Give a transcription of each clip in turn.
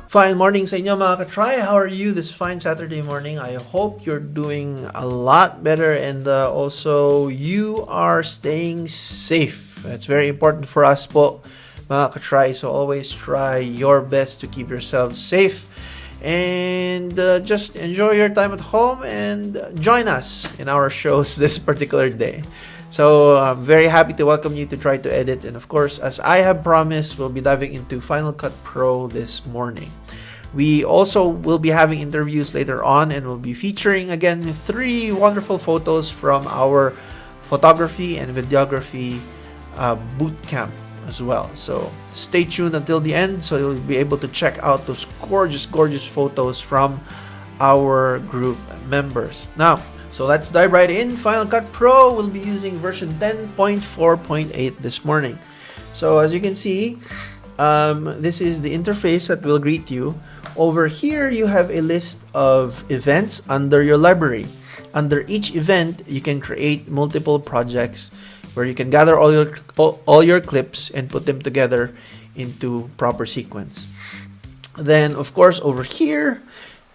Fine morning sa inyo mga ka-try. How are you this fine Saturday morning? I hope you're doing a lot better and also you are staying safe. It's very important for us po mga ka-try. So always try your best to keep yourselves safe and just enjoy your time at home and join us in our shows this particular day. So I'm very happy to welcome you to Try to Edit, and of course, as I have promised, we'll be diving into Final Cut Pro this morning. We also will be having interviews later on, and we'll be featuring again 3 wonderful photos from our photography and videography boot camp as well. So stay tuned until the end, so you'll be able to check out those gorgeous photos from our group members. Now, so let's dive right in. Final Cut Pro will be using version 10.4.8 this morning. So as you can see, this is the interface that will greet you. Over here, you have a list of events under your library. Under each event, you can create multiple projects where you can gather all your clips and put them together into proper sequence. Then, of course, over here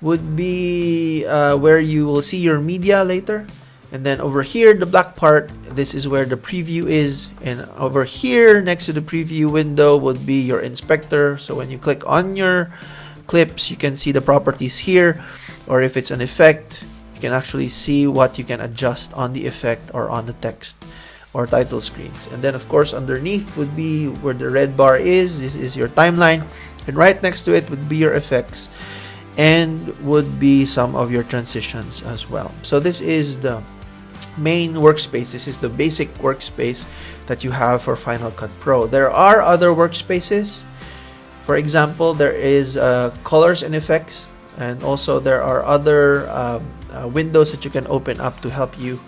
would be where you will see your media later. And then over here, the black part, this is where the preview is. And over here, next to the preview window would be your inspector. So when you click on your clips, you can see the properties here. Or if it's an effect, you can actually see what you can adjust on the effect or on the text or title screens. And then of course, underneath would be where the red bar is. This is your timeline. And right next to it would be your effects and would be some of your transitions as well. So this is the main workspace. This is the basic workspace that you have for Final Cut Pro. There are other workspaces. For example, there is colors and effects, and also there are other windows that you can open up to help you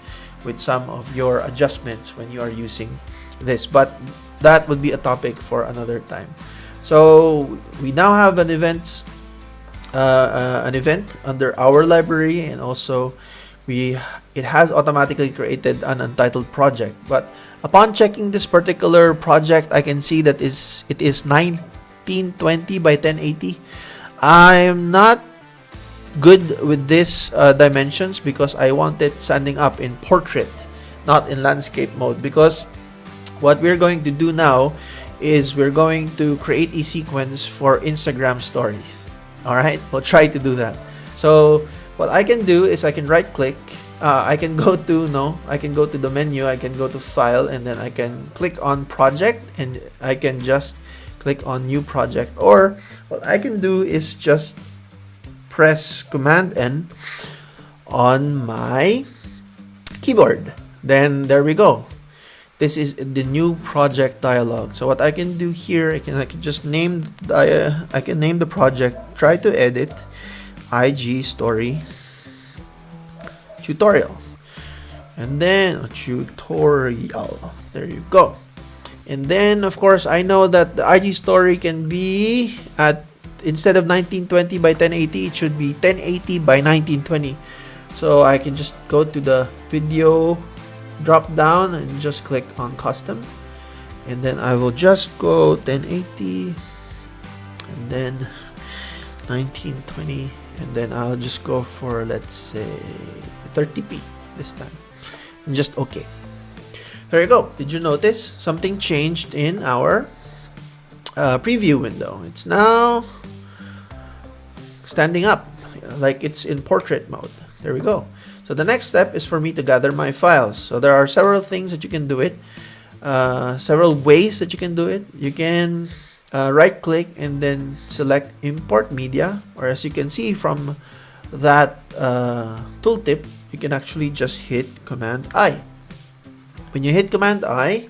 with some of your adjustments when you are using this, but that would be a topic for another time. So we now have an event under our library, and also it has automatically created an untitled project. But upon checking this particular project, I can see that it is 1920 by 1080. I'm not good with this dimensions because I want it standing up in portrait, not in landscape mode, because what we're going to do now is we're going to create a sequence for Instagram stories. Alright, we'll try to do that. So what I can do is I can right click, I can go to the menu, I can go to file, and then I can click on project, and I can just click on new project. Or what I can do is just press Command N on my keyboard. Then there we go. This is the new project dialog. So what I can do here, I can just name the project Try to Edit IG Story Tutorial, and then a tutorial. There you go. And then of course I know that the IG story can be at, instead of 1920 by 1080, it should be 1080 by 1920. So I can just go to the video drop down and just click on custom, and then I will just go 1080 and then 1920, and then I'll just go for, let's say, 30p this time, and just okay. There you go. Did you notice something changed in our preview window? It's now standing up like it's in portrait mode. There we go. So the next step is for me to gather my files. So there are several things that you can do it, several ways that you can do it. You can right click and then select import media, or as you can see from that tooltip, you can actually just hit Command I. When you hit Command I,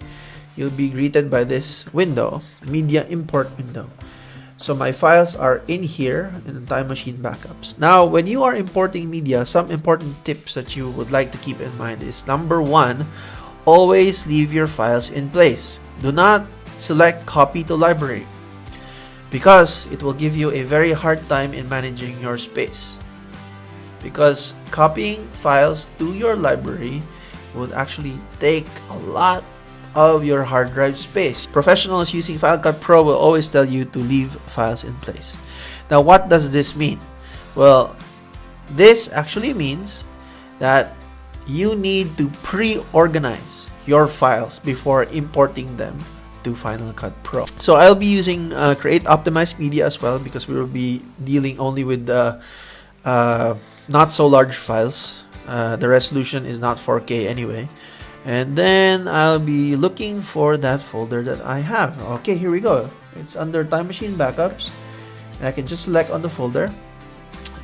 you'll be greeted by this window, media import window. So my files are in here in the Time Machine backups. Now, when you are importing media, some important tips that you would like to keep in mind is, number 1, always leave your files in place. Do not select copy to library, because it will give you a very hard time in managing your space. Because copying files to your library would actually take a lot of your hard drive space. Professionals using Final Cut Pro will always tell you to leave files in place. Now, what does this mean? Well, this actually means that you need to pre-organize your files before importing them to Final Cut Pro. So I'll be using Create Optimized Media as well, because we will be dealing only with not so large files. The resolution is not 4K anyway. And then I'll be looking for that folder that I have. Okay, here we go. It's under Time Machine Backups. And I can just select on the folder.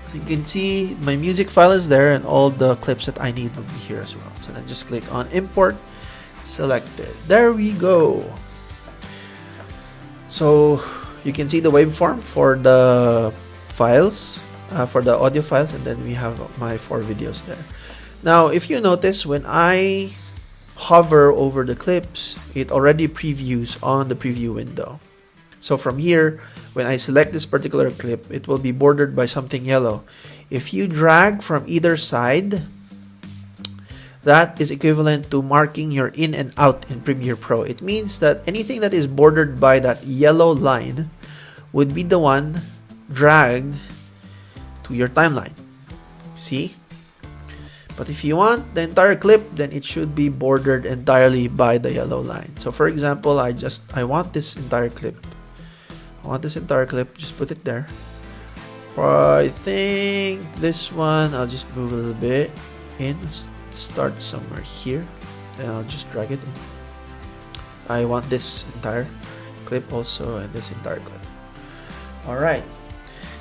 So you can see my music file is there, and all the clips that I need will be here as well. So then just click on Import, select it. There we go. So you can see the waveform for the files, for the audio files, and then we have my 4 videos there. Now, if you notice, when I hover over the clips, it already previews on the preview window. So from here, when I select this particular clip, it will be bordered by something yellow. If you drag from either side, that is equivalent to marking your in and out in Premiere Pro. It means that anything that is bordered by that yellow line would be the one dragged to your timeline. See? But if you want the entire clip, then it should be bordered entirely by the yellow line. So for example, I want this entire clip. Just put it there. I think this one, I'll just move a little bit in, start somewhere here, and I'll just drag it in. I want this entire clip also, and this entire clip. Alright,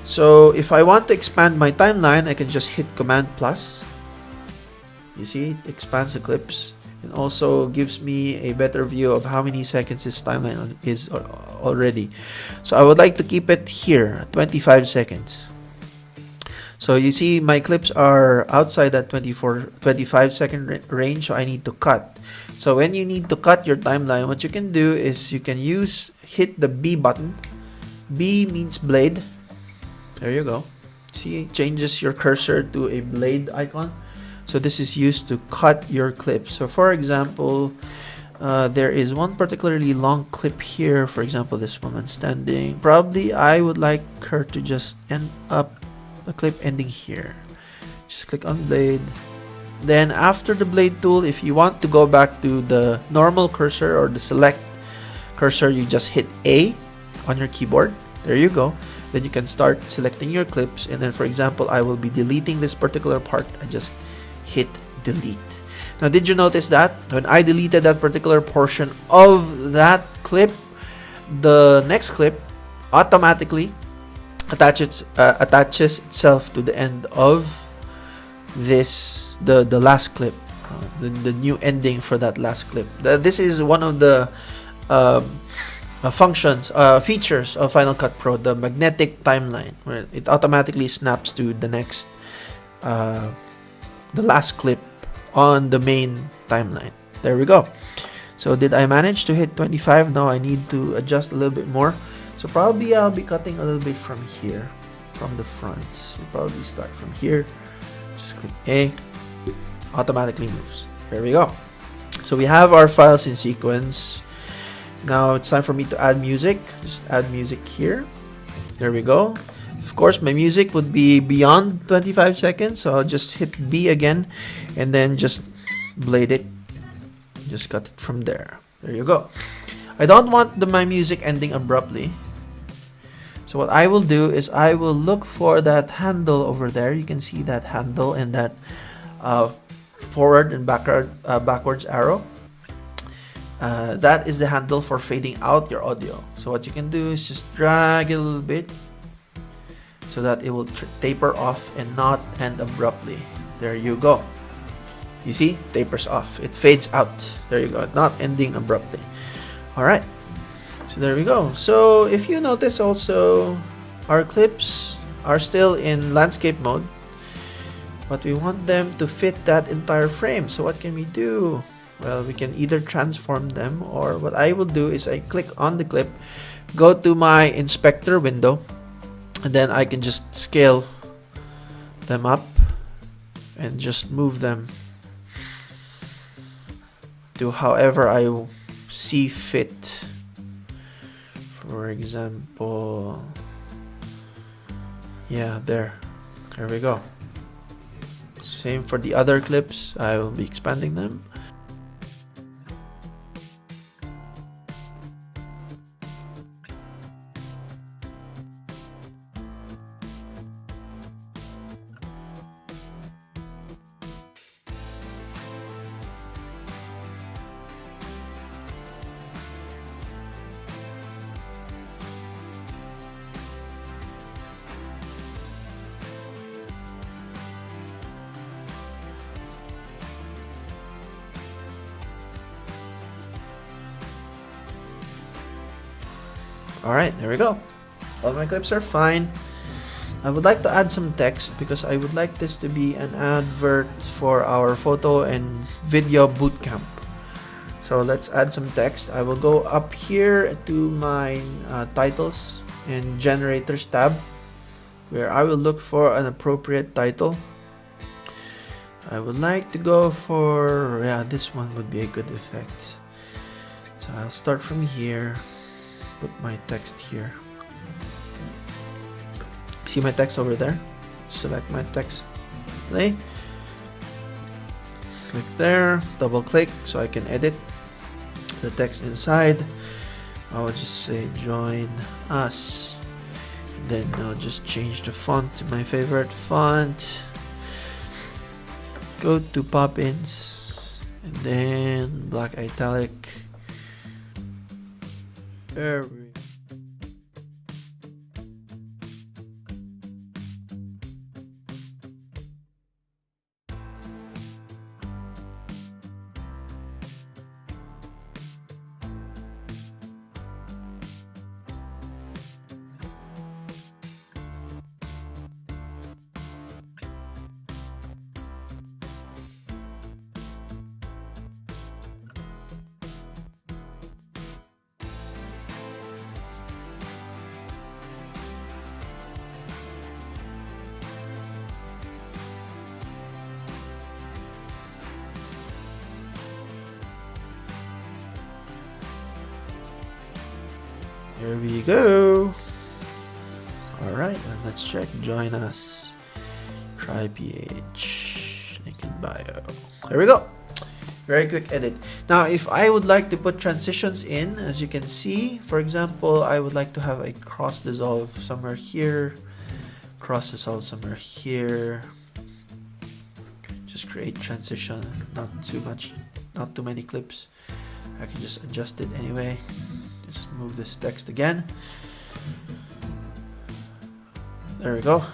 so if I want to expand my timeline, I can just hit Command plus. You see, it expands the clips and also gives me a better view of how many seconds this timeline is already. So I would like to keep it here, 25 seconds. So you see my clips are outside that 25 second range, so I need to cut. So when you need to cut your timeline, what you can do is you can hit the B button. B means blade. There you go. See, it changes your cursor to a blade icon. So this is used to cut your clip. So for example, there is one particularly long clip here. For example, this woman standing. Probably I would like her to just end up the clip ending here. Just click on blade. Then after the blade tool, if you want to go back to the normal cursor or the select cursor, you just hit A on your keyboard. There you go. Then you can start selecting your clips. And then for example, I will be deleting this particular part. I just hit delete. Now, did you notice that when I deleted that particular portion of that clip, the next clip automatically attaches itself to the end of this, the last clip, the new ending for that last clip. This is one of the features of Final Cut Pro, the magnetic timeline, where it automatically snaps to the next the last clip on the main timeline. There we go. So did I manage to hit 25? No, I need to adjust a little bit more. So probably I'll be cutting a little bit from here, from the front. So probably start from here. Just click A. Automatically moves. There we go. So we have our files in sequence. Now it's time for me to add music. Just add music here. There we go. Of course, my music would be beyond 25 seconds, so I'll just hit B again and then just blade it. Just cut it from there. There you go. I don't want my music ending abruptly. So what I will do is I will look for that handle over there. You can see that handle and that forward and backwards arrow. That is the handle for fading out your audio. So what you can do is just drag it a little bit so that it will taper off and not end abruptly. There you go. You see, tapers off. It fades out. There you go. Not ending abruptly. Alright. So there we go. So if you notice also, our clips are still in landscape mode, but we want them to fit that entire frame. So what can we do? Well, we can either transform them, or what I will do is I click on the clip, go to my inspector window, and then I can just scale them up and just move them to however I see fit. For example, yeah, there we go. Same for the other clips. I will be expanding them. Alright, there we go. All my clips are fine. I would like to add some text because I would like this to be an advert for our photo and video bootcamp. So let's add some text. I will go up here to my titles and generators tab, where I will look for an appropriate title. I would like to go for, yeah, this one would be a good effect. So I'll start from here. Put my text here. See my text over there? Select my text. Click there, double click so I can edit the text inside. I'll just say join us. Then I'll just change the font to my favorite font. Go to pop-ins and then black italic. There we Here we go. Alright, and let's check. Join us. Try PH. Link in bio. There we go. Very quick edit. Now, if I would like to put transitions in, as you can see, for example, I would like to have a cross dissolve somewhere here. Cross dissolve somewhere here. Just create transition. Not too much. Not too many clips. I can just adjust it anyway. Just move this text again. There we go.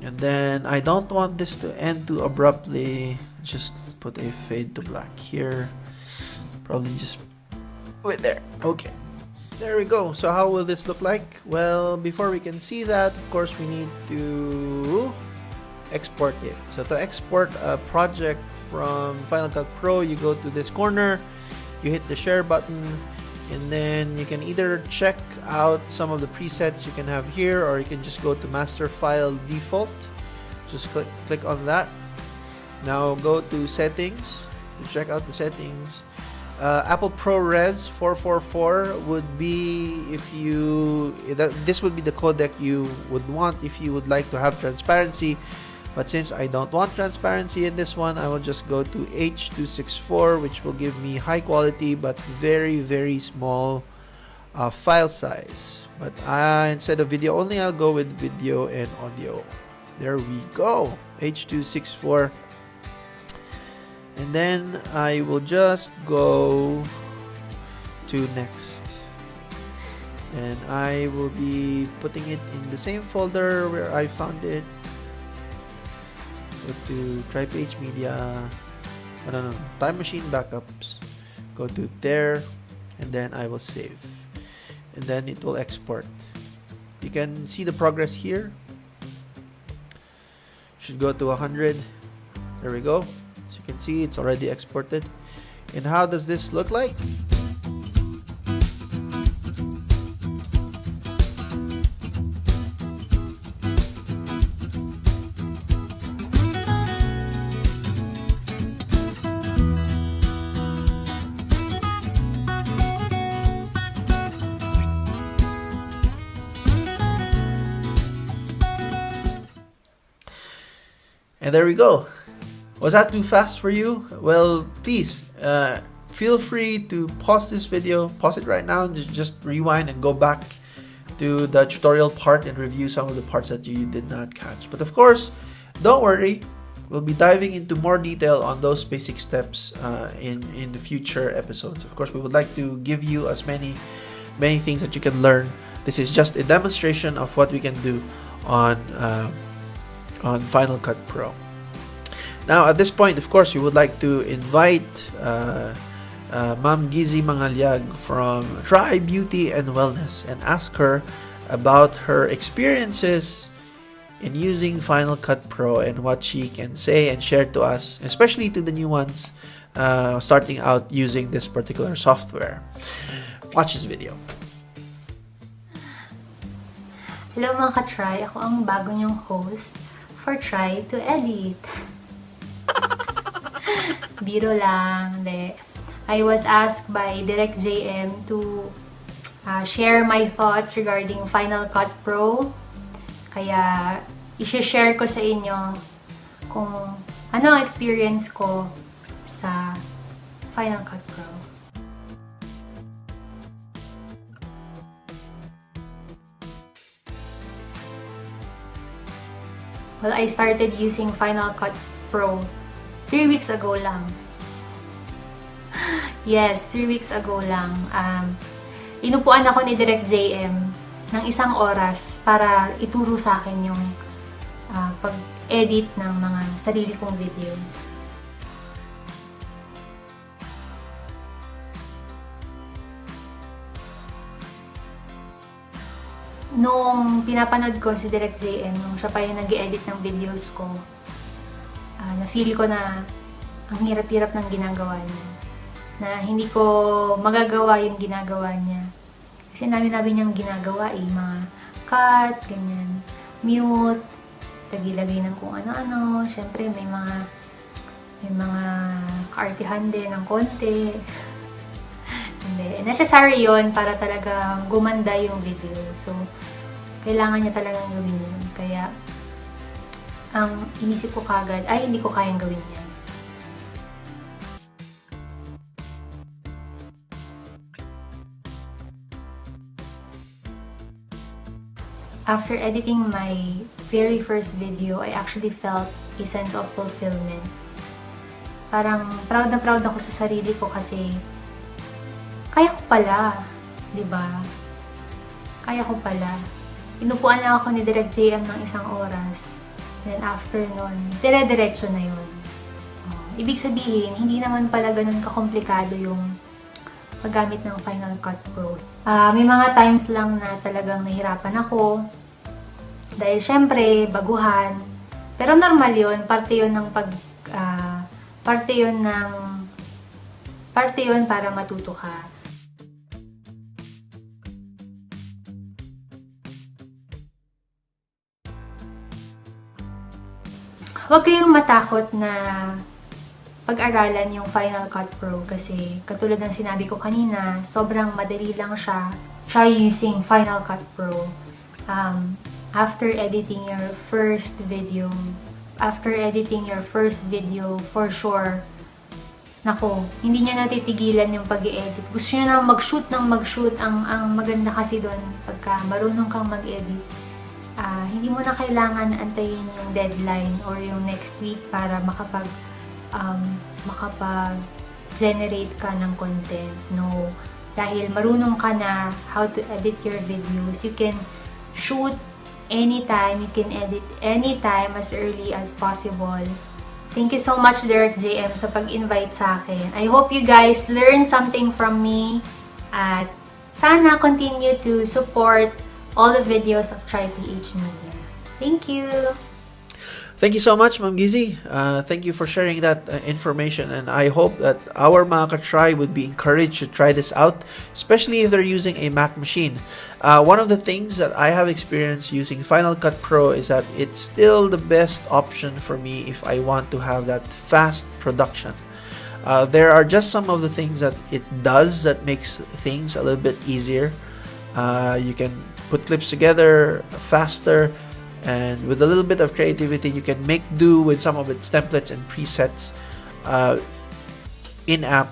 And then I don't want this to end too abruptly. Just put a fade to black here. Probably just wait there. Okay. There we go. So how will this look like? Well, before we can see that, of course, we need to export it. So to export a project from Final Cut Pro, you go to this corner, you hit the share button, and then you can either check out some of the presets you can have here, or you can just go to master file default. Just click on that. Now go to settings to check out the settings. Apple ProRes 444 would be if you this would be the codec you would want if you would like to have transparency. But since I don't want transparency in this one, I will just go to H.264, which will give me high quality but very, very small file size. But instead of video only, I'll go with video and audio. There we go, H.264. And then I will just go to next. And I will be putting it in the same folder where I found it. Go to Try Page Media, Time Machine Backups, go to there, and then I will save, and then it will export. You can see the progress here. Should go to 100. There we go. So you can see it's already exported. And how does this look like? And there we go. Was that too fast for you? Well, please feel free to pause this video, pause it right now, and just rewind and go back to the tutorial part and review some of the parts that you did not catch. But of course, don't worry, we'll be diving into more detail on those basic steps in the future episodes. Of course, we would like to give you as many things that you can learn. This is just a demonstration of what we can do on Final Cut Pro. Now, at this point, of course, we would like to invite Ma'am Gizi Mangalyag from Try Beauty and Wellness and ask her about her experiences in using Final Cut Pro and what she can say and share to us, especially to the new ones starting out using this particular software. Watch this video. Hello mga ka-try, ako ang bago niyong host for Try to Edit. Biro lang, de. I was asked by Direct JM to share my thoughts regarding Final Cut Pro. Kaya, i-share ko sa inyo kung ano ang experience ko sa Final Cut Pro. Well, I started using Final Cut Pro 3 weeks ago lang. Yes, 3 weeks ago lang. Inupuan ako ni Direct JM ng 1 oras para ituro sa akin yung pag-edit ng mga sarili kong videos. Nung pinapanood ko si Direct JM, nung siya pa yung nag-edit ng videos ko, na-feel ko na ang hirap-hirap ng ginagawa niya. Na hindi ko magagawa yung ginagawa niya. Kasi namin niyang ginagawa mga cut, ganyan, mute, lagay ng kung ano-ano. Siyempre may mga kaartihan din ng konti. Hindi. Necessary yon para talaga gumanda yung video. So, kailangan niya talagang gawin yun. Kaya, ang inisip ko kagad, ay hindi ko kayang gawin yan. After editing my very first video, I actually felt a sense of fulfillment. Parang proud na proud ako sa sarili ko kasi kaya ko pala, di ba? Kaya ko pala. Inupuan lang ako ni Direct JM ng 1 oras. Then after nun, dire-diretso na yun. Ibig sabihin, hindi naman pala ganun kakomplikado yung paggamit ng Final Cut Pro. May mga times lang na talagang nahirapan ako. Dahil syempre, baguhan. Pero normal yun. Parte yun para matuto ka. Huwag kayong matakot na pag-aralan yung Final Cut Pro kasi katulad ng sinabi ko kanina, sobrang madali lang siya. Try using Final Cut Pro. After editing your first video, for sure, nako, hindi niya natitigilan yung pag-i-edit. Gusto niya na mag-shoot ng mag-shoot. Ang maganda kasi doon, pagka marunong kang mag-edit, hindi mo na kailangan antayin yung deadline or yung next week para makapag-generate ka ng content. No. Dahil marunong ka na how to edit your videos. You can shoot anytime. You can edit anytime as early as possible. Thank you so much, Direct JM, sa pag-invite sa akin. I hope you guys learn something from me. At sana continue to support all the videos of TryPH Media. Thank you! Thank you so much, Ma'am Gizi. Thank you for sharing that information, and I hope that our mga ka-try would be encouraged to try this out, especially if they're using a Mac machine. One of the things that I have experienced using Final Cut Pro is that it's still the best option for me if I want to have that fast production. There are just some of the things that it does that makes things a little bit easier. You can put clips together faster. And with a little bit of creativity, you can make do with some of its templates and presets in-app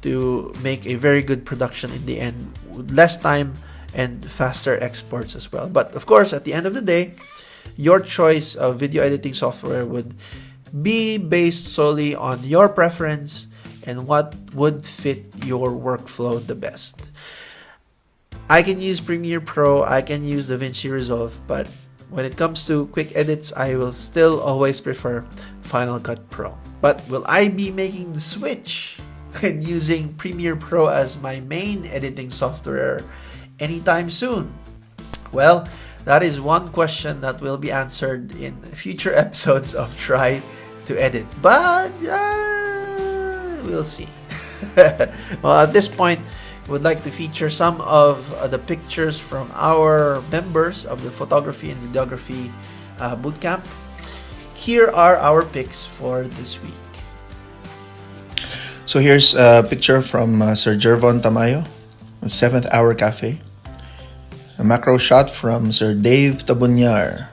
to make a very good production in the end, with less time and faster exports as well. But of course, at the end of the day, your choice of video editing software would be based solely on your preference and what would fit your workflow the best. I can use Premiere Pro, I can use DaVinci Resolve, but when it comes to quick edits, I will still always prefer Final Cut Pro. But will I be making the switch and using Premiere Pro as my main editing software anytime soon? Well, that is one question that will be answered in future episodes of Try to Edit. But we'll see. Well, at this point, would like to feature some of the pictures from our members of the photography and videography bootcamp. Here are our picks for this week. So here's a picture from Sir Jervon Tamayo, 7th Hour Cafe. A macro shot from Sir Dave Tabunyar,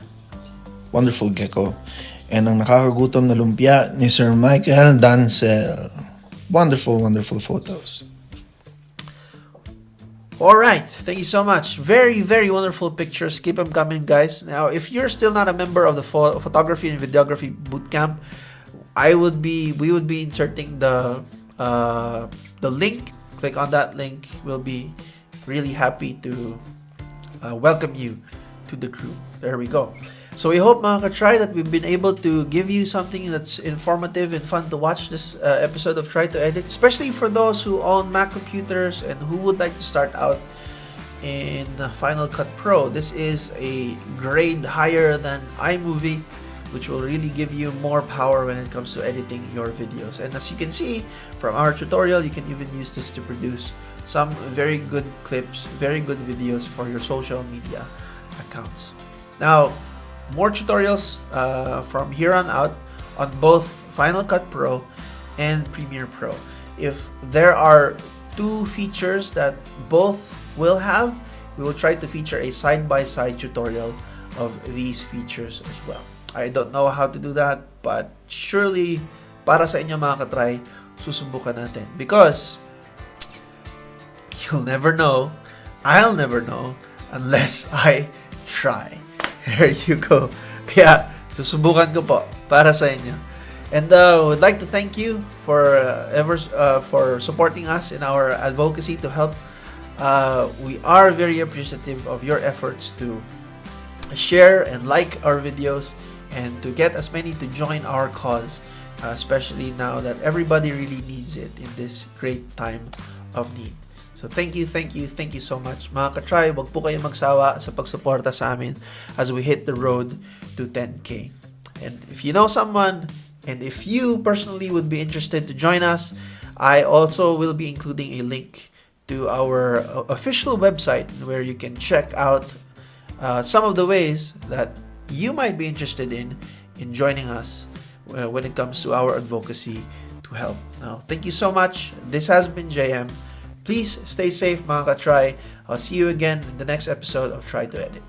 wonderful gecko. And ang nakakagutom na lumpia ni Sir Michael Dancel. Wonderful, wonderful photos. All right, thank you so much. Very, very wonderful pictures. Keep them coming, guys. Now, if you're still not a member of the photography and videography bootcamp, we would be inserting the link. Click on that link. We'll be really happy to welcome you to the crew. There we go. So we hope, mga ka-Try, that we've been able to give you something that's informative and fun to watch this episode of Try to Edit, especially for those who own Mac computers and who would like to start out in Final Cut Pro. This is a grade higher than iMovie, which will really give you more power when it comes to editing your videos. And as you can see from our tutorial, you can even use this to produce some very good clips, very good videos for your social media accounts. Now, more tutorials from here on out on both Final Cut Pro and Premiere Pro. If there are two features that both will have, we will try to feature a side-by-side tutorial of these features as well. I don't know how to do that, but surely para sa inyo, mga ka-Try, susubukan natin. Because you'll never know, I'll never know, unless I try. There you go. Kaya, susubukan ko po para sa inyo. And would like to thank you for for supporting us in our advocacy to help. We are very appreciative of your efforts to share and like our videos and to get as many to join our cause, especially now that everybody really needs it in this great time of need. So thank you so much. Mga ka-Try, wag po kayo magsawa sa pagsuporta sa amin as we hit the road to 10K. And if you know someone, and if you personally would be interested to join us, I also will be including a link to our official website where you can check out some of the ways that you might be interested in joining us when it comes to our advocacy to help. Now, thank you so much. This has been JM. Please stay safe, mga ka-Try. I'll see you again in the next episode of Try to Edit.